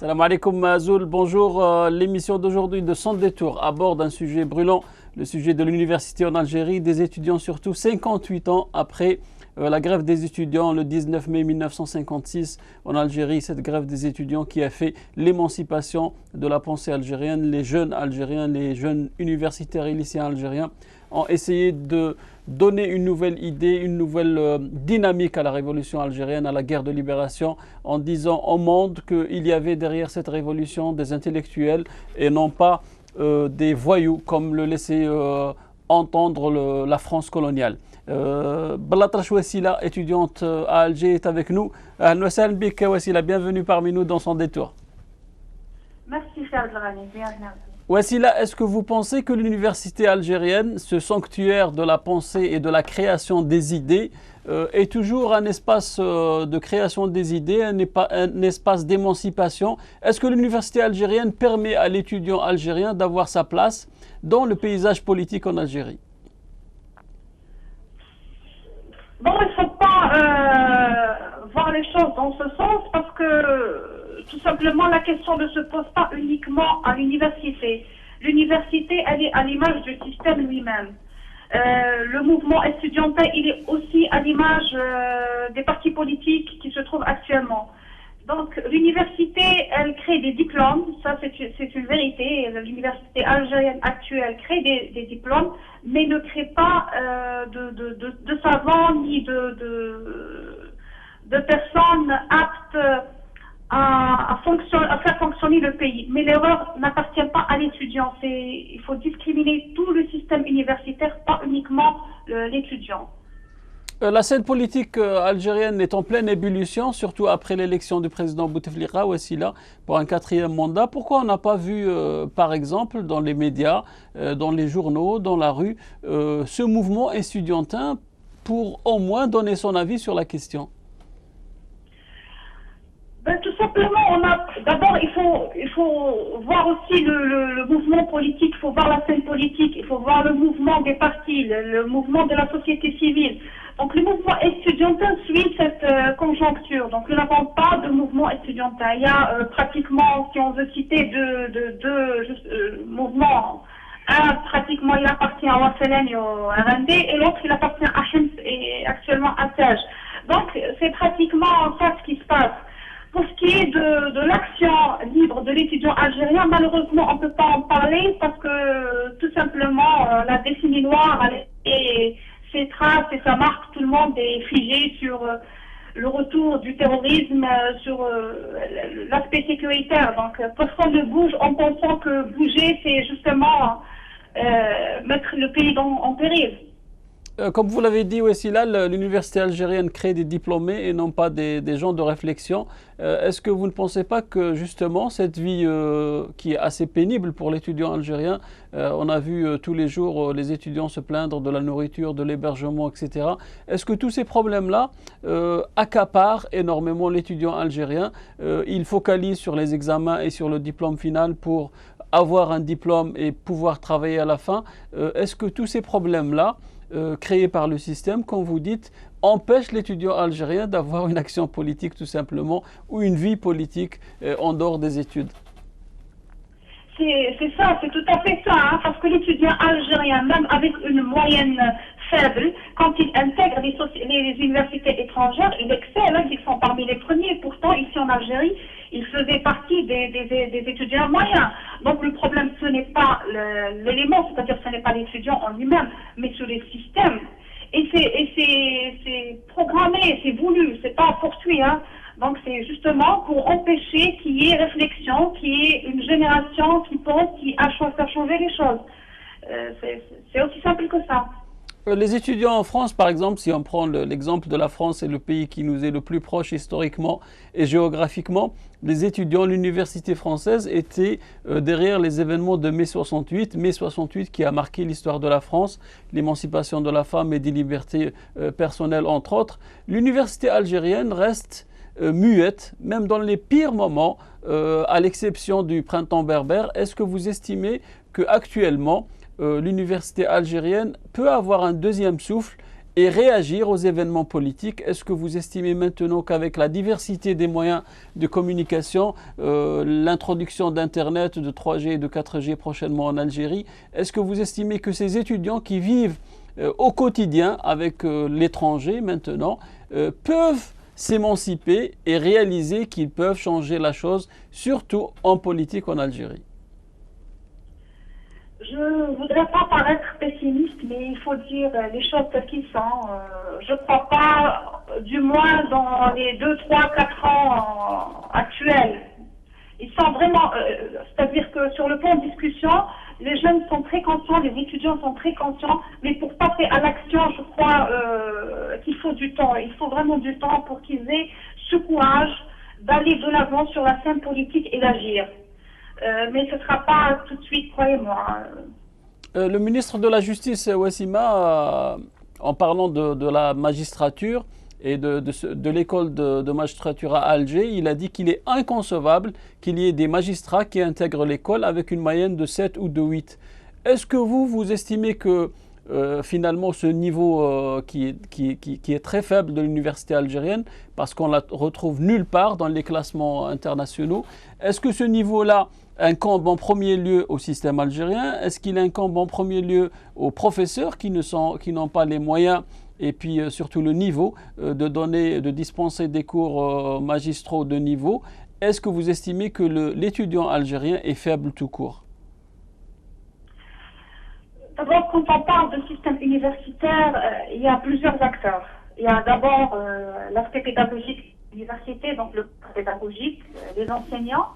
Salam alaikum Mazoul, bonjour. L'émission d'aujourd'hui de Sans Détour aborde un sujet brûlant, le sujet de l'université en Algérie, des étudiants surtout 58 ans après la grève des étudiants le 19 mai 1956 en Algérie, cette grève des étudiants qui a fait l'émancipation de la pensée algérienne. Les jeunes algériens, les jeunes universitaires et lycéens algériens ont essayé de donner une nouvelle idée, une nouvelle dynamique à la révolution algérienne, à la guerre de libération, en disant au monde qu'il y avait derrière cette révolution des intellectuels et non pas des voyous comme le laissait entendre la France coloniale. Balatrache Wassila, étudiante à Alger, est avec nous. Noussal Bik Wassila, bienvenue parmi nous dans Son Détour. Merci Charles Rani, bienvenue. Wassila, est-ce que vous pensez que l'université algérienne, ce sanctuaire de la pensée et de la création des idées, est toujours un espace de création des idées, un espace d'émancipation? Est-ce que l'université algérienne permet à l'étudiant algérien d'avoir sa place dans le paysage politique en Algérie? Bon, il ne faut pas voir les choses dans ce sens parce que tout simplement la question ne se pose pas uniquement à l'université. L'université, elle est à l'image du système lui-même. Le mouvement estudiantin, il est aussi à l'image des partis politiques qui se trouvent actuellement. Donc l'université, elle crée des diplômes, ça c'est une vérité. L'université algérienne actuelle crée des diplômes, mais ne crée pas de savants ni de personnes aptes à faire fonctionner le pays. Mais l'erreur n'appartient pas à l'étudiant. Il faut discriminer tout le système universitaire, pas uniquement l'étudiant. La scène politique algérienne est en pleine ébullition, surtout après l'élection du président Bouteflika Wassila pour un 4e mandat. Pourquoi on n'a pas vu, par exemple, dans les médias, dans les journaux, dans la rue, ce mouvement estudiantin pour au moins donner son avis sur la question? Tout simplement, d'abord il faut voir aussi le mouvement politique, il faut voir la scène politique, il faut voir le mouvement des partis, le mouvement de la société civile. Donc le mouvement estudiantin suit cette conjoncture. Donc nous n'avons pas de mouvement estudiantin. Il y a pratiquement, si on veut citer deux mouvements, un pratiquement il appartient à Wasselen et au RND et l'autre il appartient à Hems et actuellement à Sage. Donc c'est pratiquement ça ce qui se passe. Pour ce qui est de l'action libre de l'étudiant algérien, malheureusement, on ne peut pas en parler parce que tout simplement, la décennie noire et ses traces et sa marque, tout le monde est figé sur le retour du terrorisme, sur l'aspect sécuritaire. Donc, personne ne bouge en pensant que bouger, c'est justement mettre le pays en péril. Comme vous l'avez dit, Wassila, l'université algérienne crée des diplômés et non pas des gens de réflexion. Est-ce que vous ne pensez pas que justement cette vie qui est assez pénible pour l'étudiant algérien, on a vu tous les jours les étudiants se plaindre de la nourriture, de l'hébergement, etc. Est-ce que tous ces problèmes-là accaparent énormément l'étudiant algérien? Il focalise sur les examens et sur le diplôme final pour avoir un diplôme et pouvoir travailler à la fin. Est-ce que tous ces problèmes-là créés par le système, comme vous dites, empêche l'étudiant algérien d'avoir une action politique tout simplement ou une vie politique en dehors des études? C'est ça, c'est tout à fait ça, hein, parce que l'étudiant algérien, même avec une moyenne faible, quand il intègre les universités étrangères, il excelle, hein, ils sont parmi les premiers. Pourtant, ici en Algérie, il faisait partie des étudiants moyens. Donc le problème, ce n'est pas l'élément, c'est-à-dire ce n'est pas l'étudiant en lui-même, mais sur les systèmes. Et c'est programmé, c'est voulu, c'est pas fortuit, hein. Donc c'est justement pour empêcher qu'il y ait réflexion, qu'il y ait une génération qui pense, qui a faire changer les choses. C'est aussi simple que ça. Les étudiants en France, par exemple, si on prend l'exemple de la France, c'est le pays qui nous est le plus proche historiquement et géographiquement, les étudiants, l'université française était derrière les événements de mai 68, mai 68 qui a marqué l'histoire de la France, l'émancipation de la femme et des libertés personnelles entre autres. L'université algérienne reste muette, même dans les pires moments, à l'exception du printemps berbère. Est-ce que vous estimez qu'actuellement, l'université algérienne peut avoir un deuxième souffle et réagir aux événements politiques. Est-ce que vous estimez maintenant qu'avec la diversité des moyens de communication, l'introduction d'Internet, de 3G et de 4G prochainement en Algérie, est-ce que vous estimez que ces étudiants qui vivent au quotidien avec l'étranger maintenant peuvent s'émanciper et réaliser qu'ils peuvent changer la chose, surtout en politique en Algérie? Je ne voudrais pas paraître pessimiste, mais il faut dire les choses telles qu'elles sont. Je ne crois pas, du moins dans les 2, 3, 4 ans actuels. Ils sont vraiment, c'est-à-dire que sur le plan de discussion, les jeunes sont très conscients, les étudiants sont très conscients, mais pour passer à l'action, je crois qu'il faut du temps. Il faut vraiment du temps pour qu'ils aient ce courage d'aller de l'avant sur la scène politique et d'agir. Mais ce ne sera pas tout de suite, croyez-moi. Le ministre de la Justice, Wassima, en parlant de la magistrature et de l'école de magistrature à Alger, il a dit qu'il est inconcevable qu'il y ait des magistrats qui intègrent l'école avec une moyenne de 7 ou de 8. Est-ce que vous estimez que finalement ce niveau qui est très faible de l'université algérienne, parce qu'on la retrouve nulle part dans les classements internationaux, est-ce que ce niveau-là incombe en premier lieu au système algérien? Est-ce qu'il incombe en premier lieu aux professeurs qui n'ont pas les moyens et puis surtout le niveau de dispenser des cours magistraux de niveau? Est-ce que vous estimez que l'étudiant algérien est faible tout court? D'abord, quand on parle de système universitaire, il y a plusieurs acteurs. Il y a d'abord l'aspect pédagogique de l'université, donc le cadre pédagogique, les enseignants.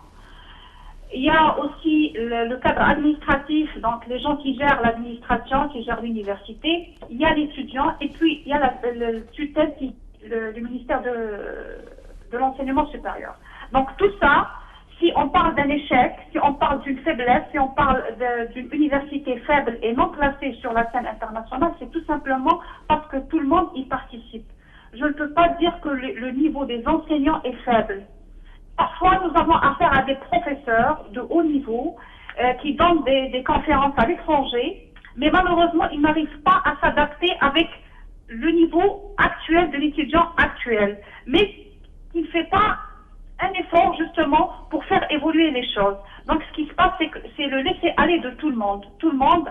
Il y a aussi le cadre administratif, donc les gens qui gèrent l'administration, qui gèrent l'université. Il y a l'étudiant et puis il y a le tutelle du ministère de l'enseignement supérieur. Donc tout ça, si on parle d'un échec, si on parle d'une faiblesse, si on parle d'une université faible et non classée sur la scène internationale, c'est tout simplement parce que tout le monde y participe. Je ne peux pas dire que le niveau des enseignants est faible. Parfois, nous avons affaire à des professeurs de haut niveau qui donnent des conférences à l'étranger, mais malheureusement, ils n'arrivent pas à s'adapter avec le niveau actuel de l'étudiant actuel. Mais il ne fait pas un effort justement pour faire évoluer les choses. Donc ce qui se passe, c'est le laisser aller de tout le monde. Tout le monde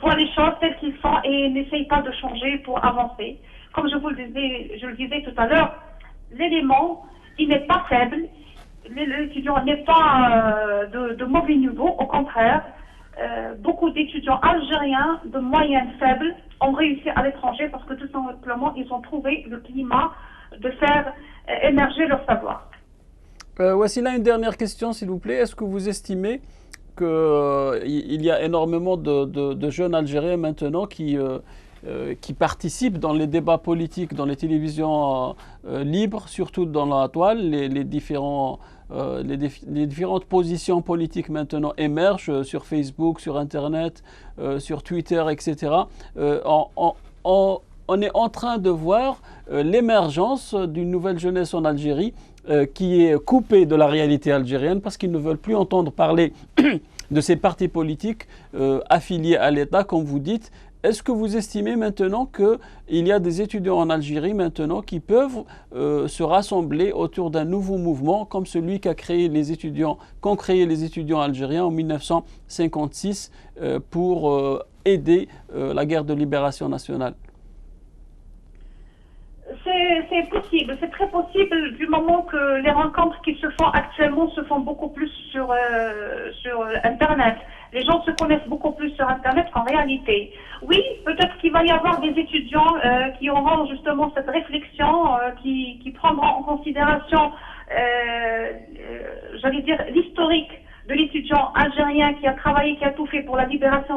voit les choses telles qu'elles sont et n'essaye pas de changer pour avancer. Comme je le disais tout à l'heure, l'élément, il n'est pas faible. L'étudiant n'est pas de mauvais niveau. Au contraire, beaucoup d'étudiants algériens de moyenne faible ont réussi à l'étranger parce que tout simplement, ils ont trouvé le climat de faire émerger leur savoir. Voici là une dernière question, s'il vous plaît. Est-ce que vous estimez qu'il y a énormément de jeunes Algériens maintenant qui participent dans les débats politiques, dans les télévisions libres, surtout dans la toile? Les différentes positions politiques maintenant émergent sur Facebook, sur Internet, sur Twitter, etc. On est en train de voir l'émergence d'une nouvelle jeunesse en Algérie qui est coupée de la réalité algérienne parce qu'ils ne veulent plus entendre parler de ces partis politiques affiliés à l'État, comme vous dites. Est-ce que vous estimez maintenant qu'il y a des étudiants en Algérie maintenant qui peuvent se rassembler autour d'un nouveau mouvement comme celui qu'ont créé les étudiants algériens en 1956 pour aider la guerre de libération nationale? C'est possible, c'est très possible du moment que les rencontres qui se font actuellement se font beaucoup plus sur Internet. Les gens se connaissent beaucoup plus sur Internet qu'en réalité. Oui, peut-être qu'il va y avoir des étudiants qui auront justement cette réflexion, qui prendront en considération, j'allais dire, l'historique de l'étudiant algérien qui a travaillé, qui a tout fait pour la libération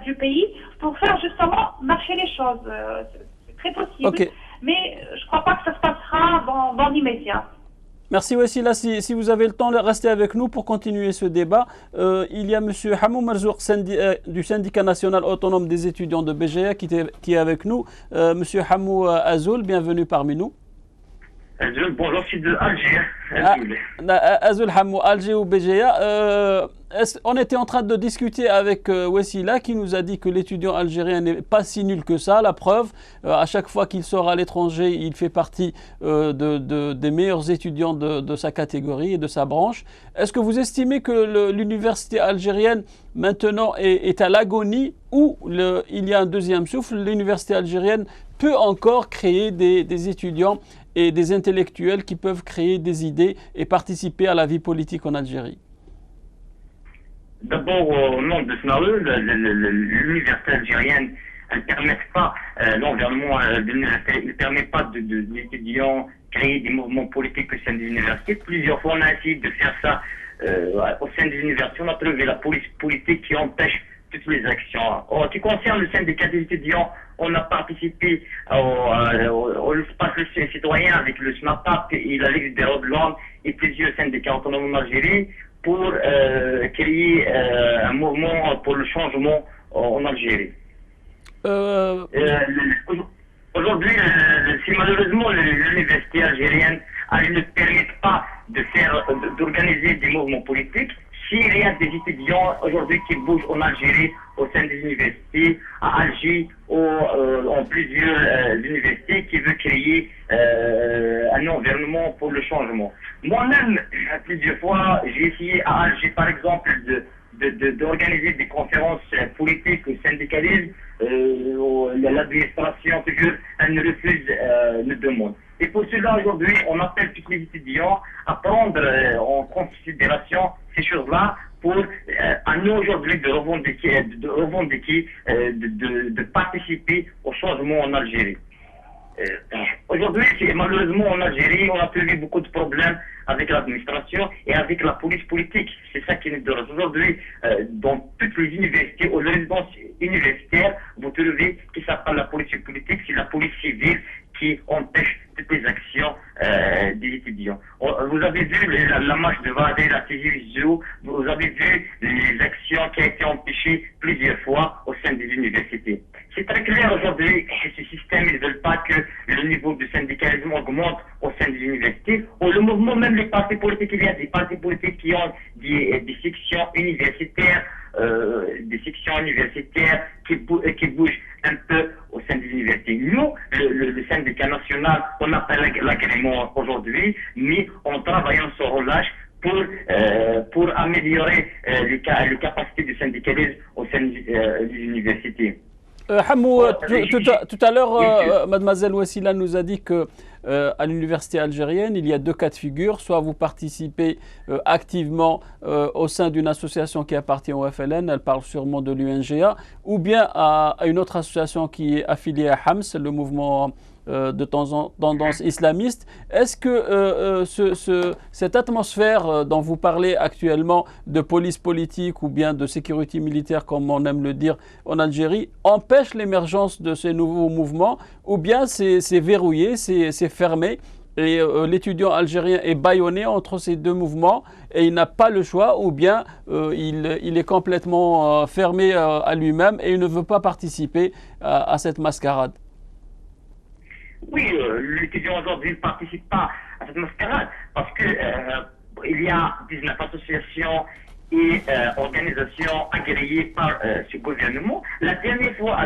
du pays, pour faire justement marcher les choses. C'est très possible. Okay. Mais je ne crois pas que ça se passera dans l'immédiat. Merci Wassila. Si vous avez le temps, restez avec nous pour continuer ce débat. Il y a M. Hamou Marzouk du syndicat national autonome des étudiants de BGA qui est avec nous. M. Hamou Azoul, bienvenue parmi nous. Bonjour, je suis de Alger. Azul Hamou, Alger ou Béjéa. On était en train de discuter avec Wessila qui nous a dit que l'étudiant algérien n'est pas si nul que ça. La preuve, à chaque fois qu'il sort à l'étranger, il fait partie des meilleurs étudiants de sa catégorie et de sa branche. Est-ce que vous estimez que l'université algérienne maintenant est à l'agonie ou il y a un deuxième souffle? L'université algérienne peut encore créer des étudiants et des intellectuels qui peuvent créer des idées et participer à la vie politique en Algérie? D'abord, au nom de SNAE, l'université algérienne, elle ne permet pas, l'environnement de l'université, il ne permet pas d'étudiants créer des mouvements politiques au sein des universités. Plusieurs fois, on a essayé de faire ça au sein des universités. On a trouvé la police politique qui empêche toutes les actions. En ce qui concerne le syndicat des étudiants, on a participé au espace citoyen avec le SNAPAP et la Ligue des droits de l'homme et plusieurs syndicats autonomes en Algérie pour créer un mouvement pour le changement en Algérie. Aujourd'hui, si malheureusement l'université algérienne elle ne permet pas d'organiser des mouvements politiques, s'il y a des étudiants aujourd'hui qui bougent en Algérie, au sein des universités, à Alger, ou en plusieurs universités, qui veulent créer un environnement pour le changement. Moi-même, plusieurs fois, j'ai essayé à Alger, par exemple, d'organiser des conférences politiques au syndicalisme. L'administration, toujours, elle nous refuse nos demandes. Et pour cela, aujourd'hui, on appelle tous les étudiants à prendre en considération ces choses-là pour, à nous aujourd'hui, de participer au changement en Algérie. Aujourd'hui, malheureusement, en Algérie, on a prévu beaucoup de problèmes avec l'administration et avec la police politique. C'est ça qui nous dérange. Aujourd'hui, dans toutes les universités, aux résidences universitaires, vous trouvez que ça s'appelle la police politique, c'est la police civile qui empêche toutes les actions des étudiants. Vous avez vu la marche de Vadé, la TGVISO, vous avez vu les actions qui ont été empêchées plusieurs fois au sein des universités. C'est très clair aujourd'hui que ce système ne veut pas que le niveau du syndicalisme augmente au sein des universités. Ou le mouvement, même les partis politiques, il y a des partis politiques qui ont des sections universitaires, qui bougent un peu au sein des universités. Nous, le syndicat national, on n'a pas l'agrément aujourd'hui, mais on travaille sans relâche pour améliorer les capacités du syndicalisme au sein des universités. Hamou, tout à l'heure, mademoiselle Wessila nous a dit que à l'université algérienne, il y a deux cas de figure. Soit vous participez activement au sein d'une association qui appartient au FLN, elle parle sûrement de l'UNGA, ou bien à une autre association qui est affiliée à Hams, le mouvement de tendance islamiste. Est-ce que cette atmosphère dont vous parlez actuellement de police politique ou bien de sécurité militaire, comme on aime le dire en Algérie, empêche l'émergence de ces nouveaux mouvements, ou bien c'est verrouillé, c'est fermé et l'étudiant algérien est bâillonné entre ces deux mouvements et il n'a pas le choix, ou bien il est complètement fermé à lui-même et il ne veut pas participer à cette mascarade? Oui, l'étudiant aujourd'hui ne participe pas à cette mascarade parce que il y a 19 associations et organisations agréées par ce gouvernement. La dernière fois,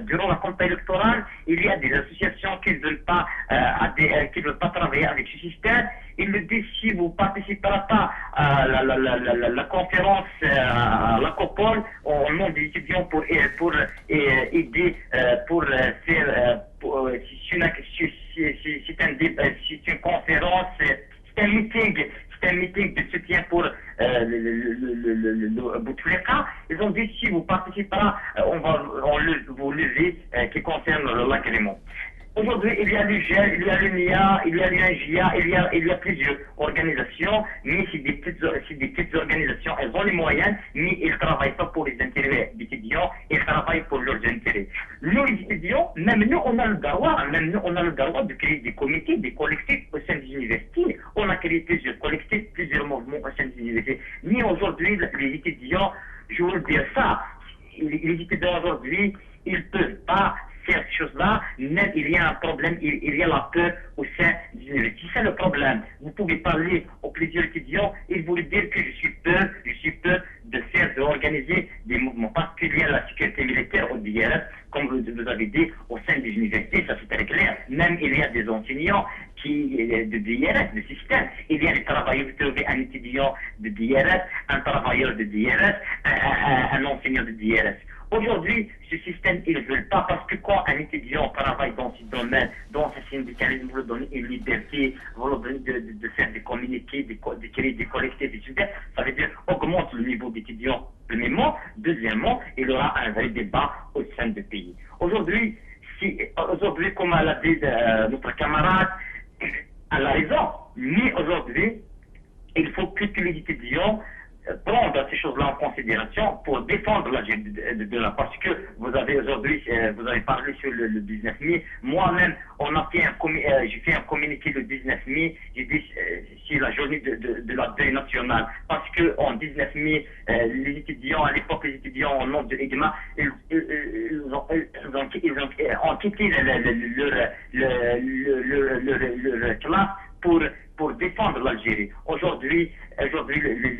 durant la campagne électorale, il y a des associations qui ne veulent pas, travailler avec ce système. Ils le disent, si vous ne participerez pas à la conférence, à la COPOL, au nom des étudiants pour aider, pour faire, c'est une conférence, c'est un meeting de soutien pour Bouteflika. Ils ont dit, si vous participez, on va vous lever qui concerne l'agrément. Aujourd'hui, il y a l'UGEL, il y a l'UNIA, il y a l'UNGIA, il y a plusieurs organisations, mais c'est des petites organisations, elles ont les moyens, mais elles ne travaillent pas pour les intérêts des étudiants, elles travaillent pour leurs intérêts. Nous, les étudiants, même nous, on a le droit de créer des comités, des collectifs au sein des universités. On a créé plusieurs collectifs, plusieurs mouvements au sein des universités. Mais aujourd'hui, les étudiants, je veux dire ça, les étudiants aujourd'hui, ils ne peuvent pas faire ces choses-là, même il y a un problème, il y a la peur au sein des universités. C'est le problème. Vous pouvez parler aux plusieurs étudiants, ils vous dire que je suis peur de organiser des mouvements parce qu'il y a la sécurité militaire au DRS, comme vous avez dit, au sein des universités, ça c'est très clair. Même il y a des enseignants de DRS, de système. Il y a des travailleurs, vous trouvez un étudiant de DRS, un travailleur de DRS, un enseignant de DRS. Aujourd'hui, ce système, ils ne veulent pas parce que quand un étudiant travaille dans ce domaine, dans ce syndicalisme, vous lui donne une liberté, vous lui donne de faire des communiqués, de créer des collectifs d'étudiants, ça veut dire augmente le niveau d'étudiants, premièrement. Deuxièmement, il y aura un vrai débat au sein du pays. Aujourd'hui, comme l'a dit notre camarade, elle a raison, mais aujourd'hui, il faut que tous les étudiants prendre ces choses-là en considération pour défendre la parce que vous avez aujourd'hui, vous avez parlé sur le 19 mai. Moi-même, j'ai fait un communiqué le 19 mai. J'ai dit c'est la journée de la deuil nationale parce que en 19 mai, les étudiants à l'époque, les étudiants au nom de EGMA, ils ont quitté leur classe pour défendre l'Algérie. Aujourd'hui,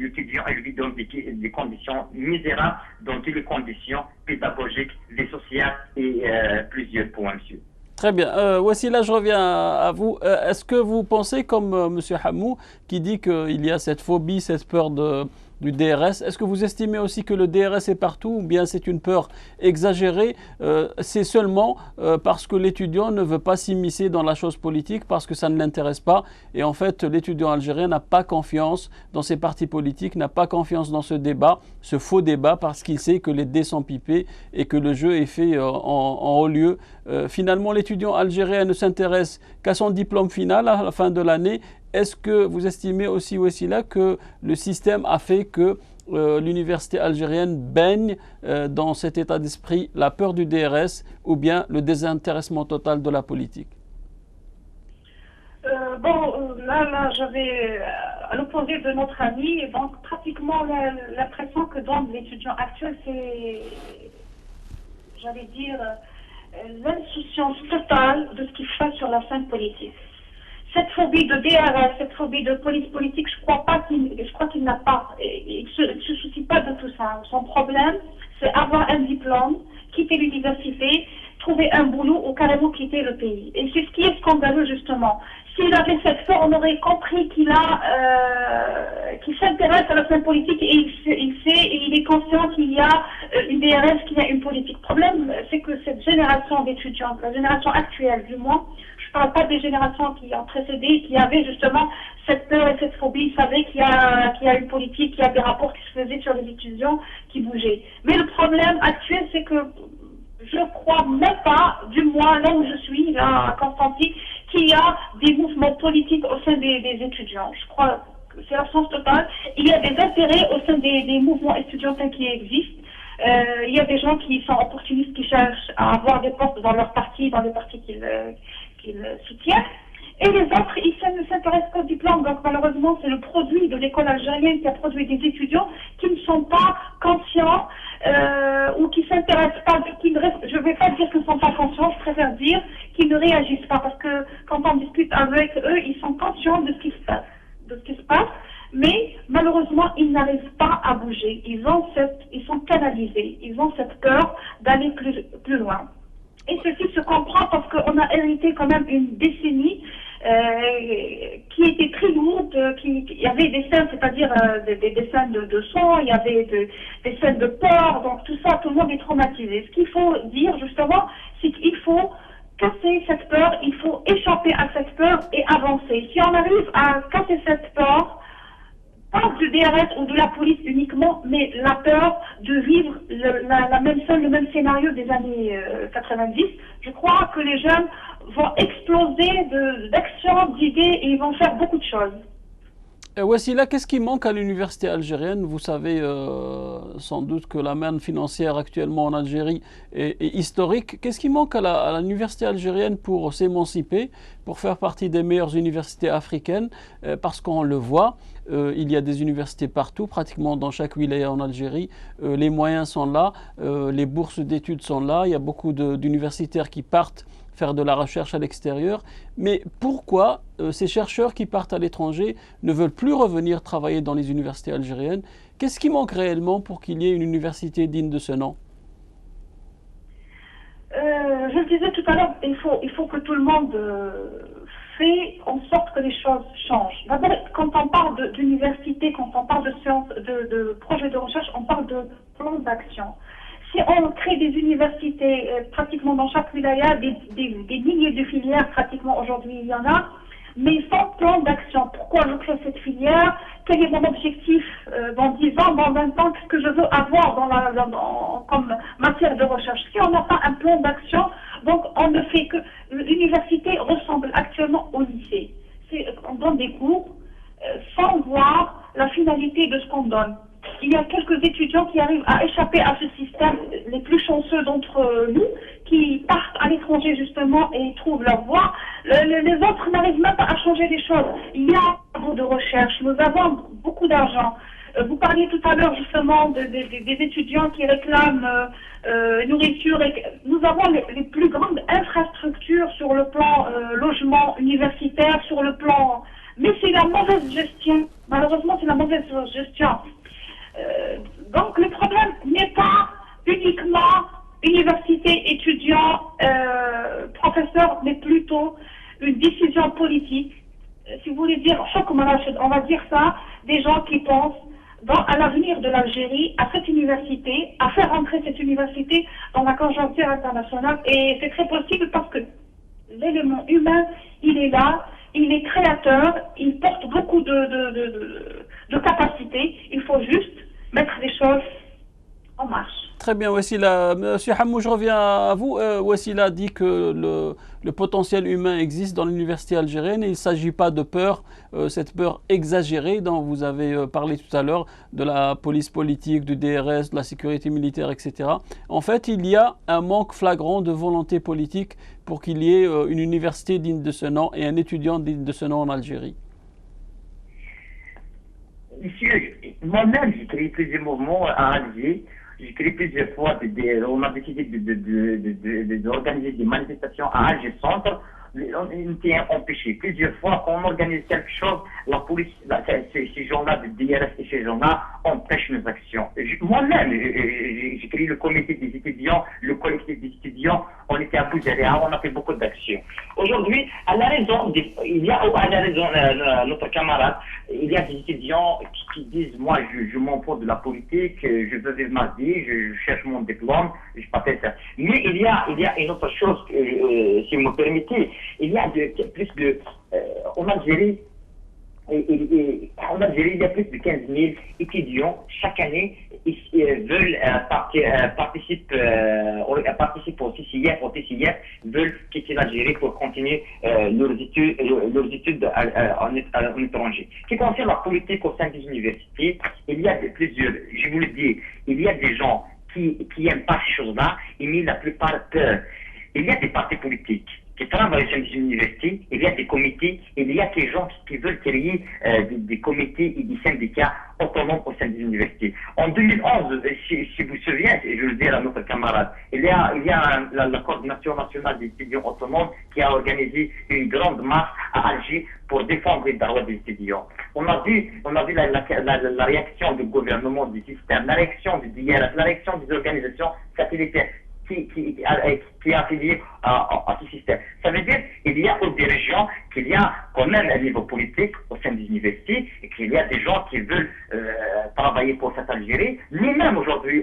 l'étudiant, il vit dans des conditions misérables, dans toutes les conditions pédagogiques, les sociales et plusieurs points, monsieur. Très bien. Wassila, je reviens à vous. Est-ce que vous pensez, comme M. Hamou, qui dit qu'il y a cette phobie, cette peur du DRS, est-ce que vous estimez aussi que le DRS est partout ou bien c'est une peur exagérée? C'est seulement parce que l'étudiant ne veut pas s'immiscer dans la chose politique, parce que ça ne l'intéresse pas. Et en fait, l'étudiant algérien n'a pas confiance dans ses partis politiques, n'a pas confiance dans ce débat, ce faux débat, parce qu'il sait que les dés sont pipés et que le jeu est fait en haut lieu. Finalement, l'étudiant algérien ne s'intéresse qu'à son diplôme final à la fin de l'année. Est-ce que vous estimez aussi là que le système a fait que l'université algérienne baigne dans cet état d'esprit, la peur du DRS ou bien le désintéressement total de la politique? Là, j'avais, à l'opposé de notre ami, donc pratiquement l'impression que donne l'étudiant actuel, c'est, j'allais dire, l'insouciance totale de ce qui se passe sur la scène politique. Cette phobie de DRS, cette phobie de police politique, je crois qu'il n'a pas, il se soucie pas de tout ça. Son problème, c'est avoir un diplôme, quitter l'université, trouver un boulot ou carrément quitter le pays. Et c'est ce qui est scandaleux, justement. S'il avait cette peur, on aurait compris qu'il s'intéresse à la scène politique et il est conscient qu'il y a une DRS, qu'il y a une politique. Le problème, c'est que cette génération d'étudiants, la génération actuelle du moins, je ne parle pas des générations qui ont précédé, qui avaient justement cette peur et cette phobie, ils savaient qu'il y a une politique, qu'il y a des rapports qui se faisaient sur les étudiants qui bougeaient. Mais le problème actuel, c'est que je ne crois même pas, du moins là où je suis, là à Constantine, qu'il y a des mouvements politiques au sein des étudiants. Je crois que c'est l'absence totale. Il y a des intérêts au sein des mouvements étudiantins qui existent. Il y a des gens qui sont opportunistes, qui cherchent à avoir des postes dans leur parti, dans les partis qu'ils soutiennent. Et les autres, ils ne s'intéressent qu'au diplôme. Donc malheureusement, c'est le produit de l'école algérienne qui a produit des étudiants qui ne sont pas conscients ou qui ne s'intéressent pas, je ne vais pas dire qu'ils ne sont pas conscients, je préfère dire qu'ils ne réagissent pas. Parce que quand on discute avec eux, ils sont conscients de ce qui se passe, mais malheureusement, ils n'arrivent pas à bouger. Ils sont canalisés, ils ont cette peur d'aller plus loin. Et ceci se comprend parce qu'on a hérité quand même une décennie qui était très lourde, il y avait des scènes, c'est-à-dire des scènes de sang, il y avait des scènes de porc, donc tout ça, tout le monde est traumatisé. Ce qu'il faut dire justement, c'est qu'il faut casser cette peur, il faut échapper à cette peur et avancer. Si on arrive à casser cette peur, pas du DRS ou de la police uniquement, mais la peur de vivre la même scène, le même scénario des années 90. Je crois que les jeunes vont exploser d'actions, d'idées et ils vont faire beaucoup de choses. Wassila, qu'est-ce qui manque à l'université algérienne? Vous savez sans doute que la manne financière actuellement en Algérie est historique. Qu'est-ce qui manque à l'université algérienne pour s'émanciper, pour faire partie des meilleures universités africaines? Parce qu'on le voit, il y a des universités partout, pratiquement dans chaque wilaya en Algérie. Les moyens sont là, les bourses d'études sont là. Il y a beaucoup d'universitaires qui partent faire de la recherche à l'extérieur. Mais pourquoi ces chercheurs qui partent à l'étranger ne veulent plus revenir travailler dans les universités algériennes? Qu'est-ce qui manque réellement pour qu'il y ait une université digne de ce nom? Je le disais tout à l'heure, il faut que tout le monde fait en sorte que les choses changent. D'abord, quand on parle d'université, quand on parle de sciences, de projets de recherche, on parle de plan d'action. Si on crée des universités pratiquement dans chaque wilaya, des milliers de filières, pratiquement aujourd'hui il y en a, mais sans plan d'action. Pourquoi je crée cette filière? Quel est mon objectif dans 10 ans, dans 20 ans? Qu'est-ce que je veux avoir comme matière de recherche? Si on n'a pas un plan d'action, donc on ne fait que... L'université ressemble actuellement au lycée. On donne des cours sans voir la finalité de ce qu'on donne. Il y a quelques étudiants qui arrivent à échapper à ce système, les plus chanceux d'entre nous, qui partent à l'étranger justement et trouvent leur voie. Les autres n'arrivent même pas à changer les choses. Il y a beaucoup de recherche, nous avons beaucoup d'argent. Vous parliez tout à l'heure justement des étudiants qui réclament nourriture. Nous avons les plus grandes infrastructures sur le plan logement universitaire, sur le plan... Mais c'est la mauvaise gestion. Malheureusement, c'est la mauvaise gestion. Donc le problème n'est pas uniquement université, étudiants, professeurs, mais plutôt une décision politique. Si vous voulez dire, on va dire ça, des gens qui pensent à l'avenir de l'Algérie, à cette université, à faire entrer cette université dans la conjoncture internationale. Et c'est très possible parce que l'élément humain, il est là, il est créateur, il porte beaucoup de capacités. Il faut juste mettre les choses en marche. Très bien, Wassila. Monsieur Hamou, je reviens à vous. Wassila dit que le potentiel humain existe dans l'université algérienne et il ne s'agit pas de peur, cette peur exagérée dont vous avez parlé tout à l'heure, de la police politique, du DRS, de la sécurité militaire, etc. En fait, il y a un manque flagrant de volonté politique pour qu'il y ait une université digne de ce nom et un étudiant digne de ce nom en Algérie. Monsieur, moi-même, j'ai créé plusieurs mouvements à Alger. J'ai créé plusieurs fois, on a décidé d'organiser des manifestations à Alger Centre. On était empêchés. Plusieurs fois, quand on organise quelque chose, la police, ces gens-là de DRS et ces gens-là empêchent nos actions. Moi-même, j'ai créé le comité des étudiants, le collectif des étudiants, on était à Bouzaria, on a fait beaucoup d'actions. Aujourd'hui, à la raison, notre camarade, il y a des étudiants qui disent, moi, je m'en fous de la politique, je veux vivre ma vie, je cherche mon diplôme, je ne sais pas faire ça. Mais il y a une autre chose, si vous me permettez, il y a plus de... en Algérie, il y a plus de 15 000 étudiants chaque année veulent participer au TCIF, veulent quitter l'Algérie pour continuer leurs études en étranger. Ce qui concerne la politique au sein des universités, il y a plusieurs, je vous le dis, il y a des gens qui n'aiment pas ces choses-là, mais la plupart peur. Il y a des partis politiques qui travaillent au sein des universités, il y a des comités, il y a des gens qui veulent créer des comités et des syndicats autonomes au sein des universités. En 2011, si vous vous souvenez, et je le dis à notre camarade, il y a la coordination nationale des étudiants autonomes qui a organisé une grande marche à Alger pour défendre les droits des étudiants. On a vu la réaction du gouvernement, du système, la réaction du DRS, la réaction des organisations satellitaires qui est affilié à ce système. Ça veut dire qu'il y a des régions, qu'il y a quand même un niveau politique au sein des universités et qu'il y a des gens qui veulent travailler pour cette Algérie. Nous-mêmes aujourd'hui,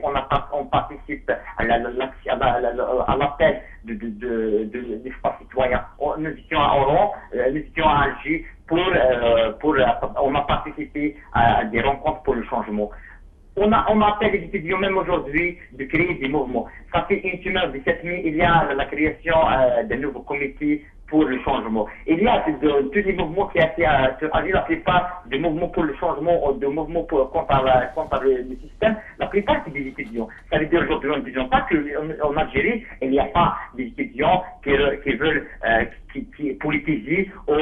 on participe à l'appel des espaces citoyens. Nous étions à Oran, nous étions à Alger on a participé à des rencontres pour le changement. On appelle les étudiants même aujourd'hui de créer des mouvements. Ça fait une semaine, 17 mai, il y a la création d'un nouveau comité pour le changement. Il y a tous les mouvements qui ont été la plupart des mouvements pour le changement, des mouvements contre le système, la plupart c'est des étudiants. Ça veut dire aujourd'hui, on ne dit pas qu'en Algérie, il n'y a pas des étudiants qui veulent politiser ou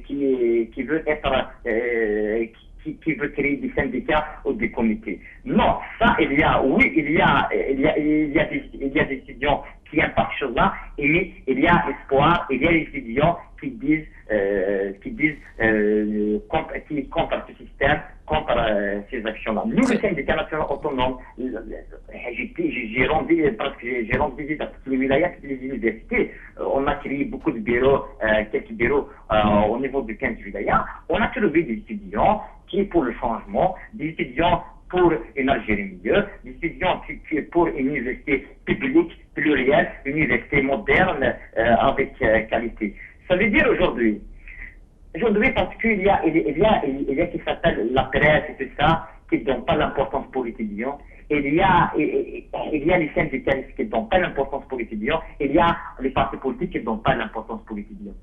qui veulent être qui veut créer des syndicats ou des comités. Non, ça, il y a des étudiants qui aiment pas ces choses-là, et il y a espoir, il y a des étudiants qui disent qui contre ce système, contre ces actions-là. Nous, les syndicats nationaux autonomes, j'ai rendu visite à toutes les wilayas, toutes les universités. On a créé beaucoup de bureaux, quelques bureaux au niveau de 15 wilayas. On a trouvé des étudiants qui est pour le changement, des étudiants pour une Algérie meilleure, des étudiants qui pour une université publique, plurielle, une université moderne, avec qualité. Ça veut dire aujourd'hui parce qu'il y a qui s'appelle la presse et tout ça, qui ne donne pas l'importance pour l'étudiant. Il y a les syndicalistes qui ne donnent pas l'importance pour l'étudiant. Il y a les partis politiques qui ne donnent pas l'importance pour l'étudiant.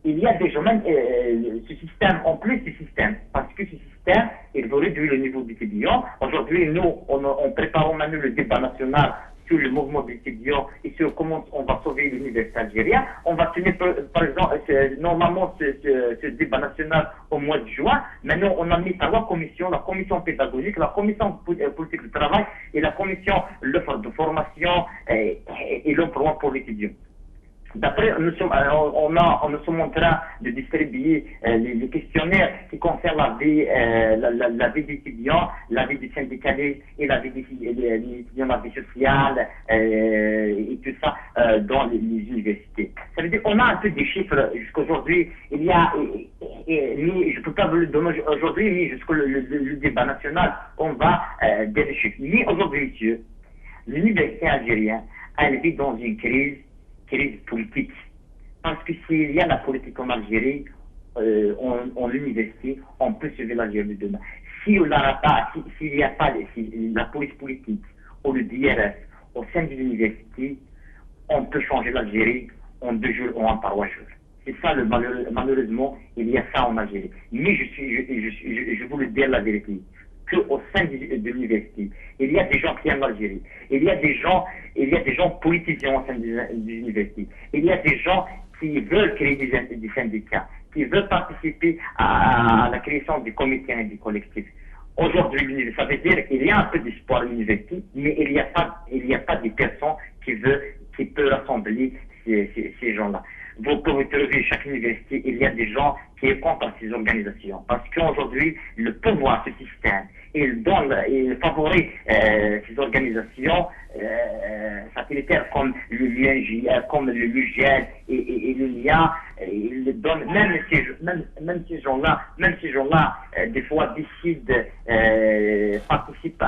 Il y a déjà même ce système, en plus du système, parce que ce système, il veut réduire le niveau d'étudiants. Aujourd'hui, nous, on prépare maintenant le débat national sur le mouvement d'étudiants et sur comment on va sauver l'université algérienne. On va tenir, par exemple, normalement ce débat national au mois de juin. Maintenant, on a mis trois commissions, la commission pédagogique, la commission politique du travail et la commission l'offre de formation et l'emploi pour l'étudiant. D'après, nous sommes en train de distribuer les questionnaires qui concernent la vie des étudiants, la vie des syndicalistes et la vie des étudiants, la vie sociale et tout ça dans les universités. Ça veut dire qu'on a un peu des chiffres jusqu'aujourd'hui. Il y a, je ne peux pas vous le donner aujourd'hui, mais jusqu'au le débat national, on va des chiffres. Mais aujourd'hui, monsieur, l'université algérienne, elle vit dans une crise politique. Parce que s'il y a la politique en Algérie, en l'université, on peut sauver l'Algérie de demain. S'il n'y a pas la police politique ou le DRS au sein de l'université, on peut changer l'Algérie en 2 jours ou en 3 jours. C'est ça, malheureusement, il y a ça en Algérie. Mais je voulais dire la vérité. Qu'au sein de l'université, il y a des gens qui aiment l'Algérie. Il y a des gens politiciens au sein de l'université. Il y a des gens qui veulent créer des syndicats, qui veulent participer à la création des comités et des collectifs. Aujourd'hui, ça veut dire qu'il y a un peu d'espoir à l'université, mais il n'y a pas de personnes qui peuvent rassembler ces gens-là. Vous pouvez trouver chaque université, il y a des gens qui sont contre ces organisations. Parce qu'aujourd'hui, le pouvoir, ce système, il favorise ces organisations satellitaires comme l'UNJA, comme le LUGEL et l'UNIA. Il le donne, même ces gens-là, des fois décident, participent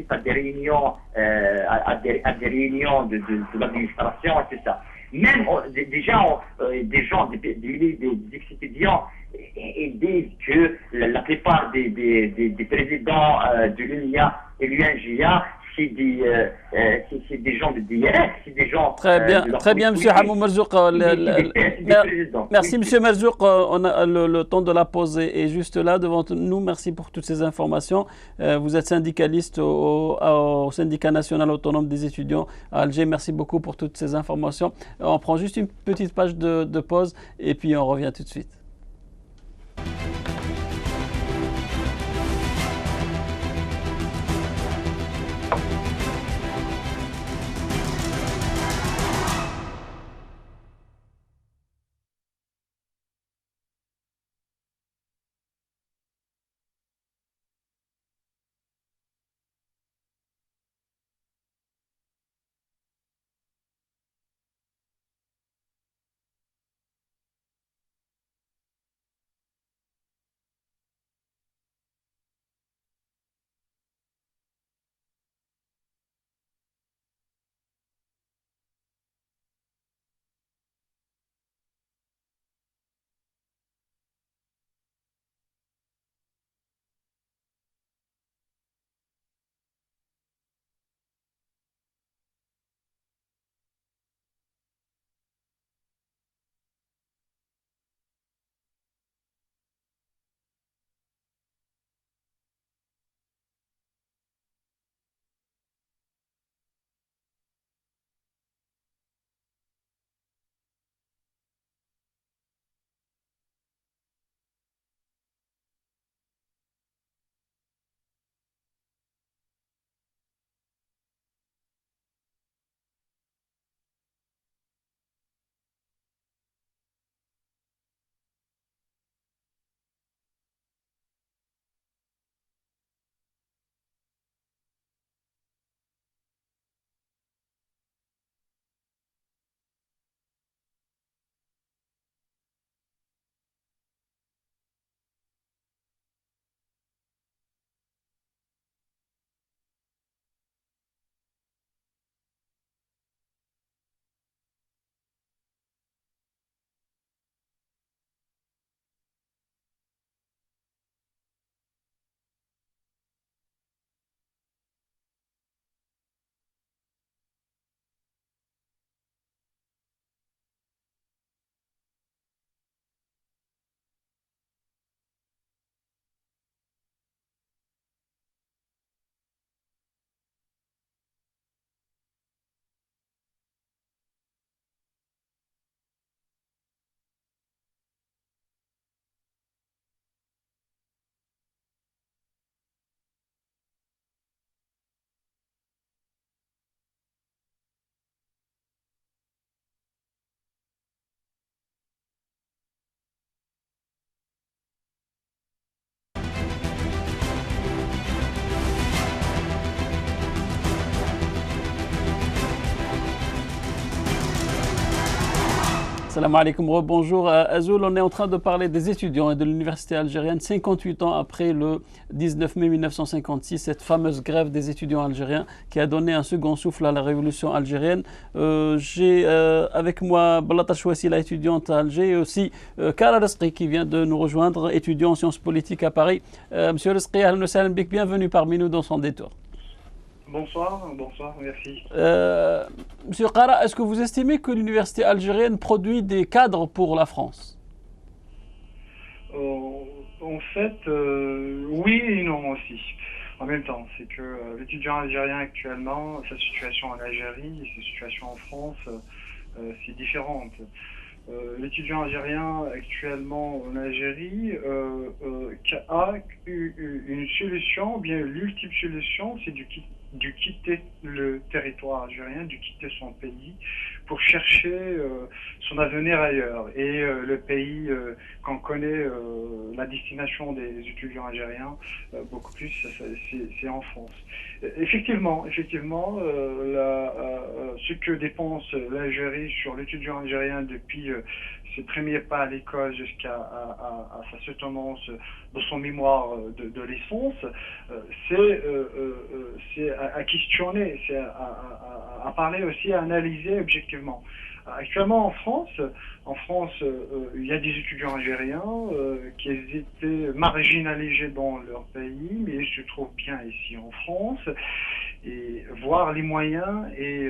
à des réunions, à des réunions de l'administration et tout ça. Même des gens, des étudiants, ils disent que la plupart des présidents de l'UNIA et l'UNJA, c'est des gens de DRS, c'est des gens... Très bien, M. Hamou Merzouk. Merci, M. Merzouk. On a le temps de la pause est juste là devant nous. Merci pour toutes ces informations. Vous êtes syndicaliste au syndicat national autonome des étudiants à Alger. Merci beaucoup pour toutes ces informations. On prend juste une petite page de pause et puis on revient tout de suite. Salam alaikum, bonjour. Azoul, on est en train de parler des étudiants et de l'université algérienne 58 ans après le 19 mai 1956, cette fameuse grève des étudiants algériens qui a donné un second souffle à la révolution algérienne. J'ai avec moi Balata Chouessi, la étudiante à Alger, et aussi Kara Rizqi qui vient de nous rejoindre, étudiant en sciences politiques à Paris. Monsieur Rizqi, bienvenue parmi nous dans son détour. Bonsoir, merci. Monsieur Kara, est-ce que vous estimez que l'université algérienne produit des cadres pour la France? En fait, oui et non aussi. En même temps, c'est que l'étudiant algérien actuellement, sa situation en Algérie et sa situation en France, c'est différente. L'étudiant algérien actuellement en Algérie a une solution, bien l'ultime solution, c'est de quitter le territoire algérien, de quitter son pays pour chercher son avenir ailleurs. Et le pays qu'on connaît, la destination des étudiants algériens, beaucoup plus, c'est en France. Effectivement, ce que dépense l'Algérie sur l'étudiant algérien depuis ses premiers pas à l'école jusqu'à sa soutenance de son mémoire de licence, c'est à questionner, c'est à parler aussi, à analyser objectivement. Actuellement en France, il y a des étudiants algériens qui étaient marginalisés dans leur pays, mais ils se trouvent bien ici en France, et voir les moyens et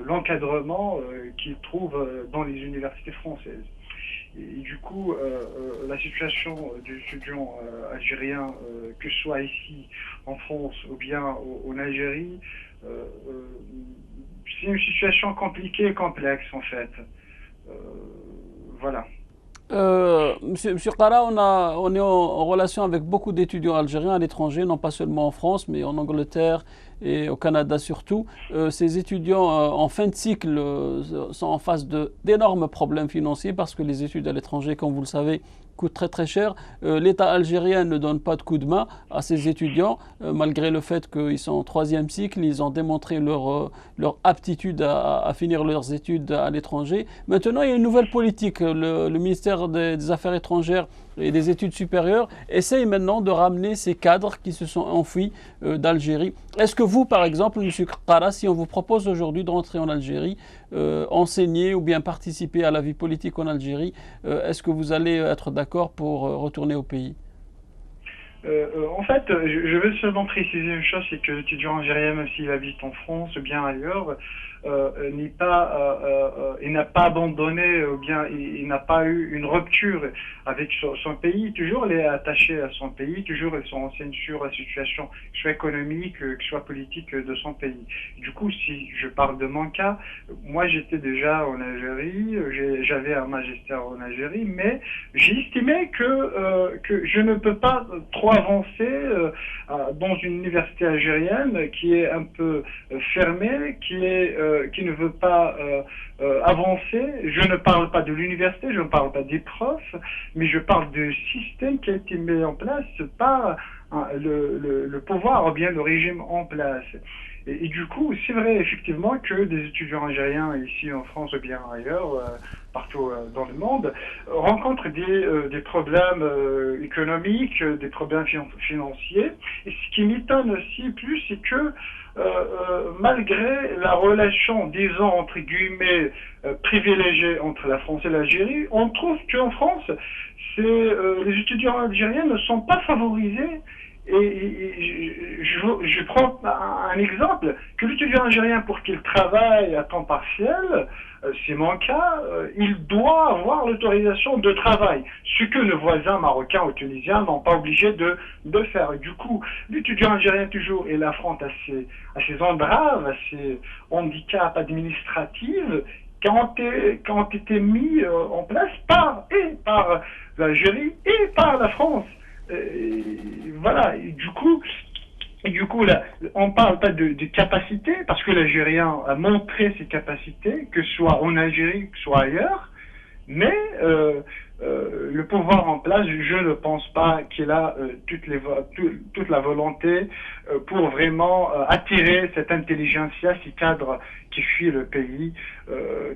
l'encadrement qu'ils trouvent dans les universités françaises. Et du coup, la situation des étudiants algériens, que ce soit ici en France ou bien en Algérie, c'est une situation compliquée et complexe en fait. Voilà. Monsieur Kara, on est en relation avec beaucoup d'étudiants algériens à l'étranger, non pas seulement en France, mais en Angleterre et au Canada surtout. Ces étudiants en fin de cycle sont en face d'énormes problèmes financiers parce que les études à l'étranger, comme vous le savez, coûtent très très cher. L'État algérien ne donne pas de coup de main à ces étudiants, malgré le fait qu'ils sont en troisième cycle, ils ont démontré leur aptitude à finir leurs études à l'étranger. Maintenant, il y a une nouvelle politique. Le ministère des Affaires étrangères et des études supérieures essaye maintenant de ramener ces cadres qui se sont enfuis d'Algérie. Est-ce que vous, par exemple, M. Kara, si on vous propose aujourd'hui de rentrer en Algérie, enseigner ou bien participer à la vie politique en Algérie, est-ce que vous allez être d'accord pour retourner au pays? En fait, je veux seulement préciser une chose, c'est que l'étudiant algérien, même s'il habite en France ou bien ailleurs, il n'a pas abandonné ou bien il n'a pas eu une rupture avec son pays. Toujours il est attaché à son pays, toujours il se renseigne sur la situation, que ce soit économique, que ce soit politique de son pays. Du coup, si je parle de mon cas, moi j'étais déjà en Algérie, j'avais un magistère en Algérie, mais j'ai estimé que je ne peux pas trop avancer dans une université algérienne qui est un peu fermée, qui ne veut pas avancer. Je ne parle pas de l'université, je ne parle pas des profs, mais je parle du système qui a été mis en place par le pouvoir ou bien le régime en place. Et du coup, c'est vrai effectivement que des étudiants algériens ici en France ou bien ailleurs, partout dans le monde, rencontrent des problèmes économiques, des problèmes financiers. Et ce qui m'étonne aussi plus, c'est que malgré la relation, disons, entre guillemets, privilégiée entre la France et l'Algérie, on trouve qu'en France, les étudiants algériens ne sont pas favorisés. Et je prends un exemple, que l'étudiant algérien, pour qu'il travaille à temps partiel, c'est mon cas, il doit avoir l'autorisation de travail, ce que nos voisins marocains ou tunisiens n'ont pas obligé de faire. Et du coup, l'étudiant algérien toujours est affronte à ces entraves, à ces handicaps administratifs qui ont été mis en place par l'Algérie et par la France. Voilà, et du coup là, on parle pas de capacité, parce que l'Algérien a montré ses capacités, que ce soit en Algérie, que ce soit ailleurs, mais le pouvoir en place, je ne pense pas qu'il a toute la volonté pour vraiment attirer cette intelligentsia, ces cadres qui fuient le pays.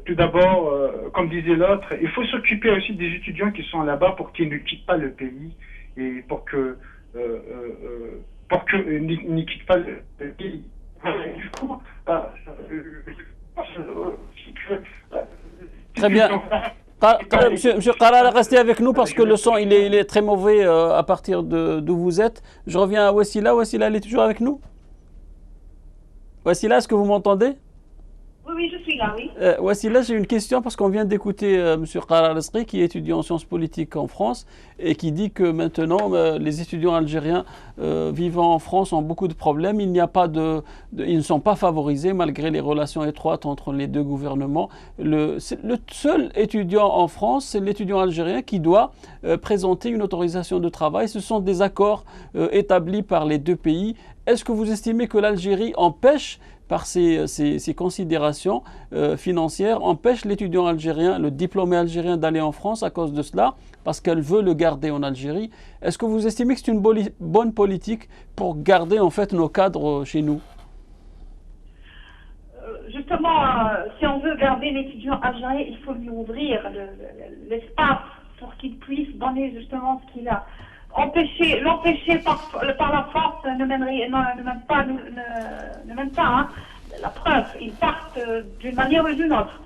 Tout d'abord, comme disait l'autre, il faut s'occuper aussi des étudiants qui sont là-bas pour qu'ils ne quittent pas le pays et pour qu'ils ne quittent pas le pays. Du coup, très bien. Monsieur Qarara, restez avec nous parce que le son il est très mauvais à partir d'où vous êtes. Je reviens à Wassila. Wassila, elle est toujours avec nous? Wassila, est-ce que vous m'entendez? Oui, je suis là, oui. Wassila, j'ai une question parce qu'on vient d'écouter Monsieur Qarara Lesri qui est étudiant en sciences politiques en France et qui dit que maintenant les étudiants algériens vivant en France ont beaucoup de problèmes. Il n'y a pas ils ne sont pas favorisés malgré les relations étroites entre les deux gouvernements. Le seul étudiant en France, c'est l'étudiant algérien qui doit présenter une autorisation de travail. Ce sont des accords établis par les deux pays. Est-ce que vous estimez que l'Algérie empêche par ces considérations financières, empêche l'étudiant algérien, le diplômé algérien d'aller en France à cause de cela, parce qu'elle veut le garder en Algérie? Est-ce que vous estimez que c'est une bonne politique pour garder en fait nos cadres chez nous? Justement, si on veut garder l'étudiant algérien, il faut lui ouvrir l'espace pour qu'il puisse donner justement ce qu'il a. L'empêcher par la force ne mène pas, hein. La preuve, ils partent d'une manière ou d'une autre.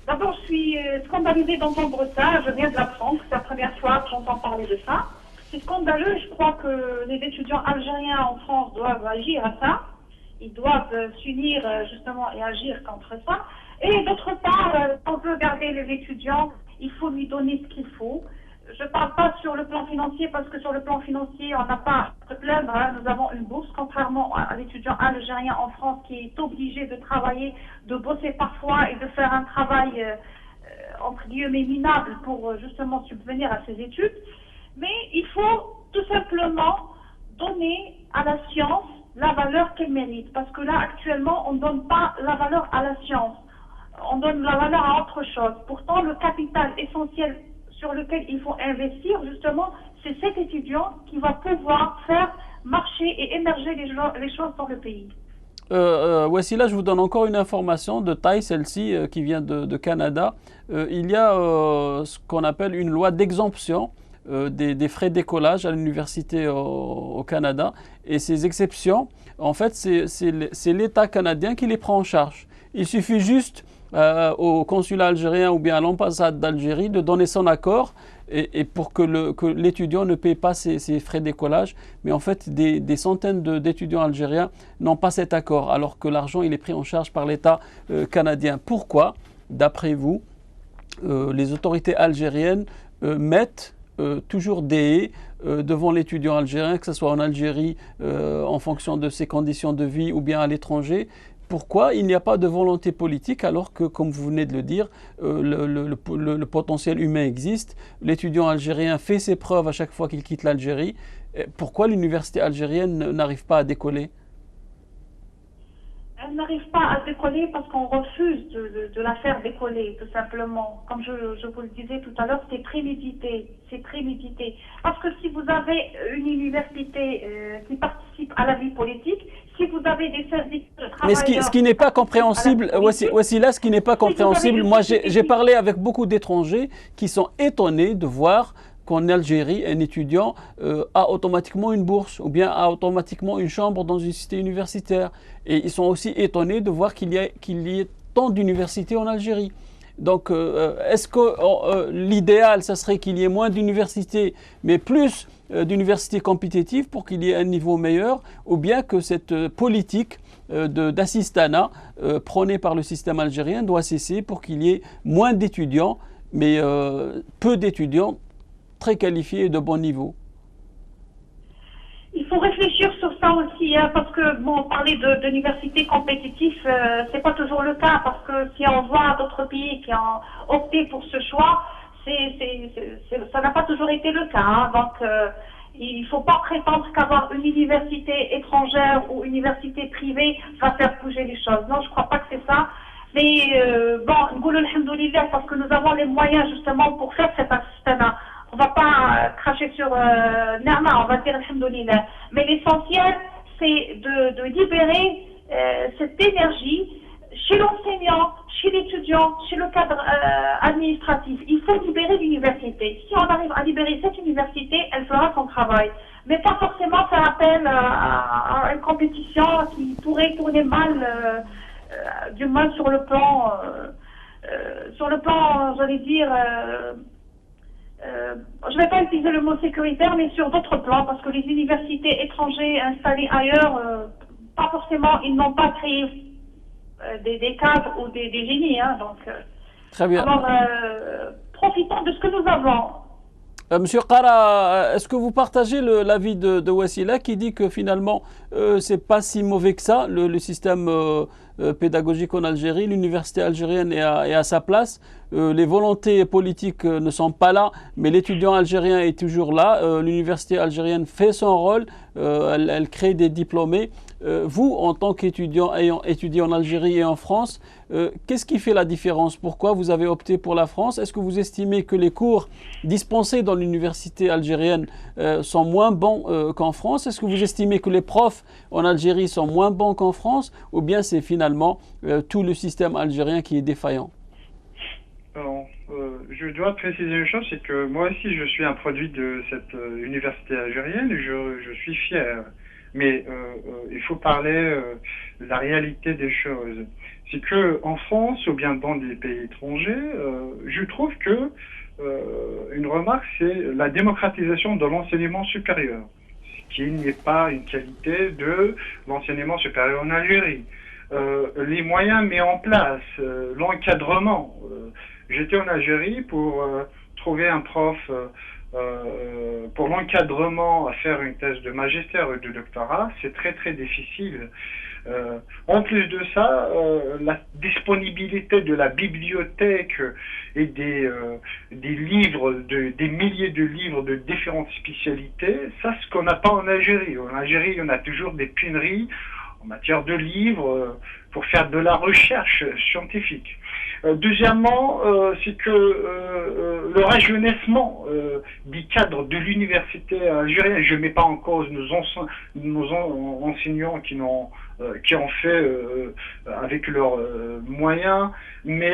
D'abord, je suis scandalisée d'entendre ça, je viens de l'apprendre, c'est la première fois que j'entends parler de ça. C'est scandaleux, je crois que les étudiants algériens en France doivent agir à ça. Ils doivent s'unir justement et agir contre ça. Et d'autre part, si on veut garder les étudiants, il faut lui donner ce qu'il faut. Je ne parle pas sur le plan financier parce que sur le plan financier, on n'a pas de problème. Hein. Nous avons une bourse, contrairement à l'étudiant algérien en France qui est obligé de travailler, de bosser parfois et de faire un travail entre guillemets minable pour justement subvenir à ses études. Mais il faut tout simplement donner à la science la valeur qu'elle mérite. Parce que là, actuellement, on ne donne pas la valeur à la science. On donne la valeur à autre chose. Pourtant, le capital essentiel sur lequel il faut investir, justement, c'est cet étudiant qui va pouvoir faire marcher et émerger les choses dans le pays. Wassila, je vous donne encore une information de taille, celle-ci, qui vient de Canada. Il y a ce qu'on appelle une loi d'exemption des frais d'écolage à l'université au Canada. Et ces exceptions, en fait, c'est l'État canadien qui les prend en charge. Il suffit juste au consulat algérien ou bien à l'ambassade d'Algérie de donner son accord et pour que l'étudiant ne paye pas ses frais d'écolage. Mais en fait, des centaines d'étudiants algériens n'ont pas cet accord alors que l'argent il est pris en charge par l'État canadien. Pourquoi, d'après vous, les autorités algériennes mettent toujours des haies devant l'étudiant algérien, que ce soit en Algérie en fonction de ses conditions de vie ou bien à l'étranger? Pourquoi il n'y a pas de volonté politique alors que, comme vous venez de le dire, le potentiel humain existe? L'étudiant algérien fait ses preuves à chaque fois qu'il quitte l'Algérie. Pourquoi l'université algérienne n'arrive pas à décoller? Elle n'arrive pas à décoller parce qu'on refuse de la faire décoller, tout simplement. Comme je vous le disais tout à l'heure, c'est prémédité. C'est prémédité. Parce que si vous avez une université qui participe à la vie politique, si vous avez des services de travail... Mais ce qui n'est pas compréhensible, voici là ce qui n'est pas compréhensible. Moi, j'ai parlé avec beaucoup d'étrangers qui sont étonnés de voir qu'en Algérie, un étudiant a automatiquement une bourse ou bien a automatiquement une chambre dans une cité universitaire. Et ils sont aussi étonnés de voir qu'il y ait tant d'universités en Algérie. Donc, est-ce que l'idéal, ça serait qu'il y ait moins d'universités, mais plus d'universités compétitives pour qu'il y ait un niveau meilleur, ou bien que cette politique d'assistanat prônée par le système algérien doit cesser pour qu'il y ait moins d'étudiants, mais peu d'étudiants très qualifiés et de bon niveau? Il faut réfléchir sur ça aussi, hein, parce que, bon, parler d'universités compétitives, c'est pas toujours le cas, parce que si on voit d'autres pays qui ont opté pour ce choix, ça n'a pas toujours été le cas, hein, donc il faut pas prétendre qu'avoir une université étrangère ou une université privée va faire bouger les choses. Non, je crois pas que c'est ça. Mais bon, alhamdoulilah, parce que nous avons les moyens justement pour faire cet assistanat. On va que sur Nerma, on va dire alhamdoulilah. Mais l'essentiel, c'est de libérer cette énergie chez l'enseignant, chez l'étudiant, chez le cadre administratif. Il faut libérer l'université. Si on arrive à libérer cette université, elle fera son travail. Mais pas forcément faire appel à une compétition qui pourrait tourner mal, du mal sur le plan, j'allais dire, je ne vais pas utiliser le mot sécuritaire, mais sur d'autres plans, parce que les universités étrangères installées ailleurs, pas forcément, ils n'ont pas créé des cadres ou des génies. Hein, donc, Très bien. Alors, profitons de ce que nous avons. Monsieur Qara, est-ce que vous partagez l'avis de Wassila qui dit que finalement, c'est pas si mauvais que ça, le système pédagogique en Algérie, l'université algérienne est à sa place, les volontés politiques ne sont pas là, mais l'étudiant algérien est toujours là, l'université algérienne fait son rôle, elle crée des diplômés. Vous, en tant qu'étudiant ayant étudié en Algérie et en France, qu'est-ce qui fait la différence? Pourquoi vous avez opté pour la France? Est-ce que vous estimez que les cours dispensés dans l'université algérienne sont moins bons qu'en France? Est-ce que vous estimez que les profs en Algérie sont moins bons qu'en France? Ou bien c'est finalement tout le système algérien qui est défaillant? Alors, je dois préciser une chose, c'est que moi aussi je suis un produit de cette université algérienne et je suis fier. Mais il faut parler de la réalité des choses. C'est que en France ou bien dans des pays étrangers, je trouve que une remarque, c'est la démocratisation de l'enseignement supérieur, ce qui n'est pas une qualité de l'enseignement supérieur en Algérie. Les moyens mis en place, l'encadrement. J'étais en Algérie pour trouver un prof pour l'encadrement à faire une thèse de magistère ou de doctorat, c'est très très difficile. En plus de ça, la disponibilité de la bibliothèque et des livres, des milliers de livres de différentes spécialités, ça ce qu'on n'a pas en Algérie. En Algérie, on a toujours des pénuries en matière de livres pour faire de la recherche scientifique. Deuxièmement, c'est que le rajeunissement du cadre de l'université algérienne, je ne mets pas en cause nos enseignants qui ont fait avec leurs moyens, mais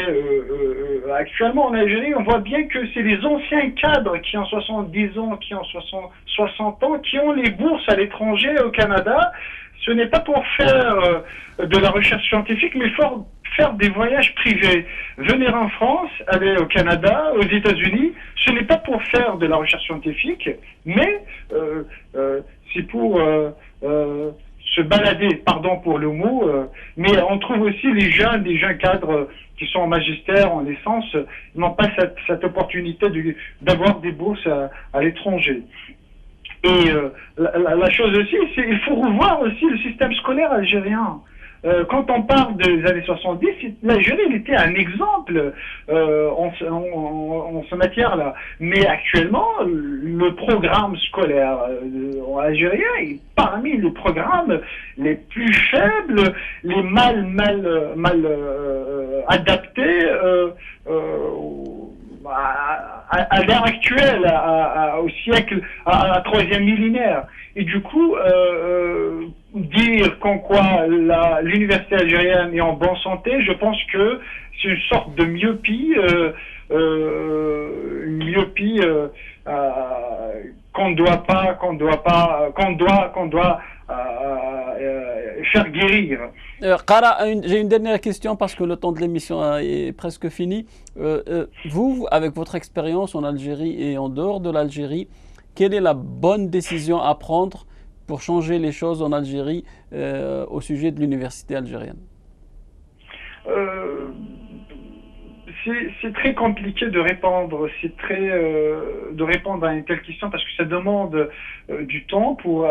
actuellement en Algérie, on voit bien que c'est les anciens cadres qui ont 70 ans, qui ont 60 ans, qui ont les bourses à l'étranger, au Canada. Ce n'est pas pour faire de la recherche scientifique, mais faire des voyages privés. Venir en France, aller au Canada, aux États-Unis, ce n'est pas pour faire de la recherche scientifique, mais c'est pour se balader, pardon pour le mot, mais on trouve aussi des jeunes cadres qui sont en magistère, en licence, n'ont pas cette opportunité d'avoir des bourses à l'étranger. Et la chose aussi, c'est qu'il faut revoir aussi le système scolaire algérien. Quand on parle des années 70, l'Algérie était un exemple en ce matière-là. Mais actuellement, le programme scolaire algérien est parmi les programmes les plus faibles, les mal adaptés à l'ère actuelle, au siècle, à la troisième millénaire. Et du coup, dire qu'en quoi l'université algérienne est en bonne santé, je pense que c'est une sorte de myopie, qu'on doit faire guérir. Qara, j'ai une dernière question parce que le temps de l'émission est presque fini. Vous, avec votre expérience en Algérie et en dehors de l'Algérie, quelle est la bonne décision à prendre pour changer les choses en Algérie au sujet de l'université algérienne? C'est très compliqué de répondre, de répondre à une telle question parce que ça demande du temps pour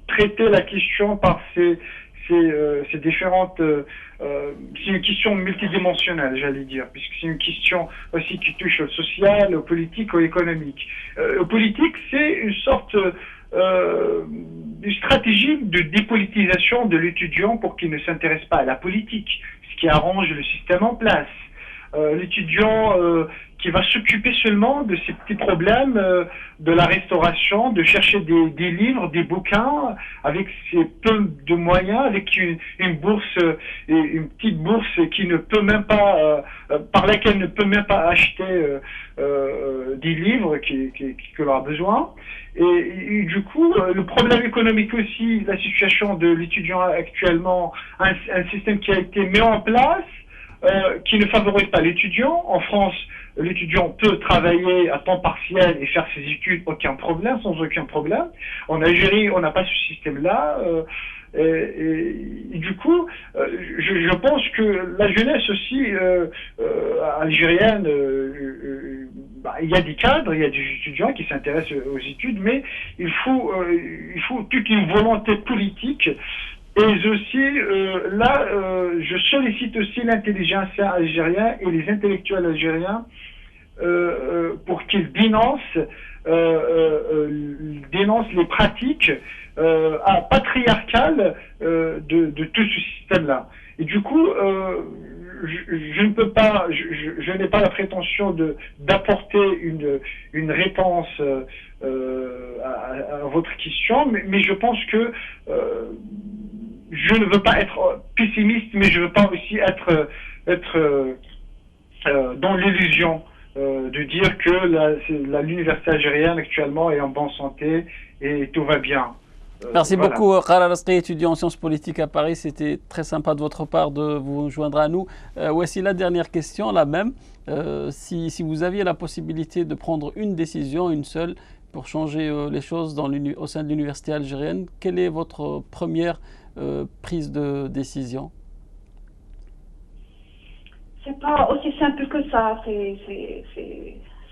traiter la question par ces différentes. C'est une question multidimensionnelle, j'allais dire, puisque c'est une question aussi qui touche au social, au politique, au économique. Au politique, c'est une sorte une stratégie de dépolitisation de l'étudiant pour qu'il ne s'intéresse pas à la politique, ce qui arrange le système en place. L'étudiant qui va s'occuper seulement de ces petits problèmes de la restauration, de chercher des livres, des bouquins, avec ces peu de moyens, avec une bourse, une petite bourse qui ne peut même pas, par laquelle ne peut même pas acheter des livres que l'on a besoin. Et du coup, le problème économique aussi, la situation de l'étudiant actuellement, un système qui a été mis en place, qui ne favorise pas l'étudiant. En France, l'étudiant peut travailler à temps partiel et faire ses études sans aucun problème. En Algérie, on n'a pas ce système-là. Et du coup, je pense que la jeunesse aussi algérienne, il y a des cadres, il y a des étudiants qui s'intéressent aux études, mais il faut toute une volonté politique. Et aussi, je sollicite aussi l'intelligentsia algérienne et les intellectuels algériens pour qu'ils dénoncent les pratiques patriarcales de tout ce système-là. Et du coup, je ne peux pas, je n'ai pas la prétention d'apporter une réponse à votre question, mais je pense que je ne veux pas être pessimiste, mais je ne veux pas aussi être dans l'illusion de dire que l'université algérienne actuellement est en bonne santé et tout va bien. Merci beaucoup, Khalal Rasqi, étudiant en sciences politiques à Paris. C'était très sympa de votre part de vous joindre à nous. Voici la dernière question, la même. Si vous aviez la possibilité de prendre une décision, une seule, pour changer les choses au sein de l'université algérienne, quelle est votre première prise de décision? C'est pas aussi simple que ça.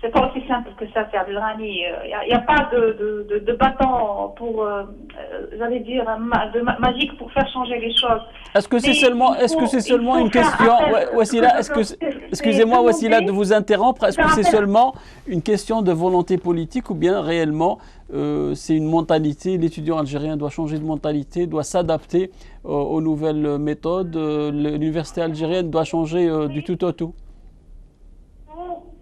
C'est pas aussi simple que ça, c'est Abdelghani. Il n'y a pas de bâton pour, j'allais dire, magique pour faire changer les choses. Est-ce que c'est seulement une question, Wassila, excusez-moi Wassila de vous interrompre, est-ce que c'est seulement une question de volonté politique ou bien réellement c'est une mentalité, l'étudiant algérien doit changer de mentalité, doit s'adapter aux nouvelles méthodes, l'université algérienne doit changer du tout au tout?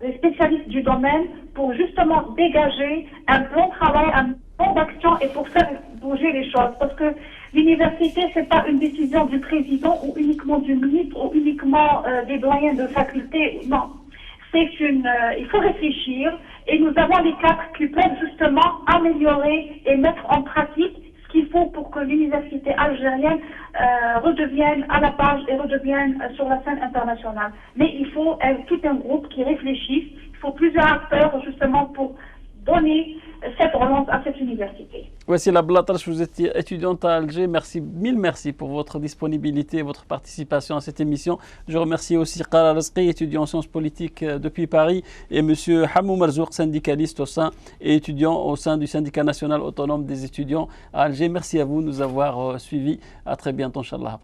Les spécialistes du domaine pour justement dégager un plan de travail, un plan d'action et pour faire bouger les choses. Parce que l'université, c'est pas une décision du président ou uniquement du ministre ou uniquement des doyens de faculté. Non. Il faut réfléchir et nous avons les cadres qui peuvent justement améliorer et mettre en pratique ce qu'il faut pour que l'université algérienne redevienne à la page et redevienne sur la scène internationale. Mais il faut tout un groupe qui réfléchisse, il faut plusieurs acteurs justement pour donner cette relance à cette université. Wassila Blatrache, vous êtes étudiante à Alger. Mille merci pour votre disponibilité et votre participation à cette émission. Je remercie aussi Khalal Rasqi, étudiant en sciences politiques depuis Paris, et M. Hamou Marzouk, syndicaliste et étudiant au sein du syndicat national autonome des étudiants à Alger. Merci à vous de nous avoir suivis. À très bientôt, Inch'Allah.